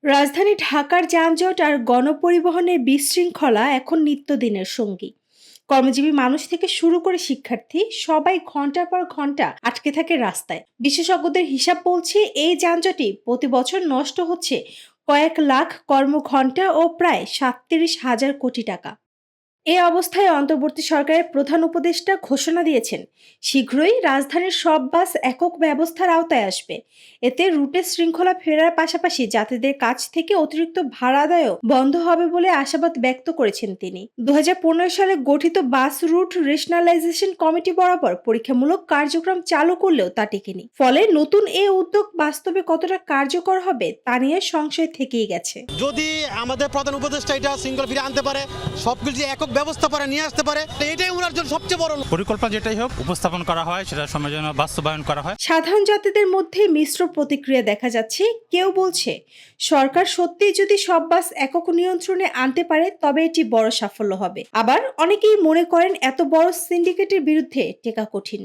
রাজধানী ঢাকার যানজট আর গণপরিবহনের বিশৃঙ্খলা এখন নিত্যদিনের সঙ্গী। কর্মজীবী মানুষ থেকে শুরু করে শিক্ষার্থী সবাই ঘন্টার পর ঘন্টা আটকে থাকে রাস্তায়। বিশেষজ্ঞদের হিসাব বলছে এই যানজটই প্রতি বছর নষ্ট হচ্ছে কয়েক লাখ কর্মঘণ্টা ও প্রায় ৩৭,০০০ কোটি টাকা। এ অবস্থায় অন্তর্বর্তী সরকারের প্রধান উপদেষ্টা ঘোষণা দিয়েছেন, শীঘ্রই রাজধানীর সব বাস একক ব্যবস্থার আওতায় আসবে। এতে রুটে শৃঙ্খলা ফেরার পাশাপাশি যাত্রীদের কাছ থেকে অতিরিক্ত ভাড়া আদায়ও বন্ধ হবে বলে আশাবাদ ব্যক্ত করেছেন তিনি। ২০১৫ সালে গঠিত বাস রুট রেশনালাইজেশন কমিটি বরাবর পরীক্ষামূলক কার্যক্রম চালু করলেও তা টেকেনি। ফলে নতুন এ উদ্যোগ বাস্তবে কতটা কার্যকর হবে তা নিয়ে সংশয় থেকেই গেছে। যদি আমাদের প্রধান উপদেষ্টা এটা শৃঙ্খলা ফিরে আনতে পারে, সবকিছু একক ব্যবস্থা করে নিয়ে আসতে পারে, এটাই ওনার জন্য সবচেয়ে বড় পরিকল্পনা যেটাই হোক উপস্থাপন করা হয় সেটা সময়ের জন্য বাস্তবায়ন করা হয়। সাধারণ যাত্রীদের মধ্যে মিশ্র প্রতিক্রিয়া দেখা যাচ্ছে। কেউ বলছে, সরকার সত্যিই যদি সব বাস একক নিয়ন্ত্রণে আনতে পারে তবে এটি বড় সাফল্য হবে। আবার অনেকেই মনে করেন এত বড় সিন্ডিকেটের বিরুদ্ধে টেকা কঠিন।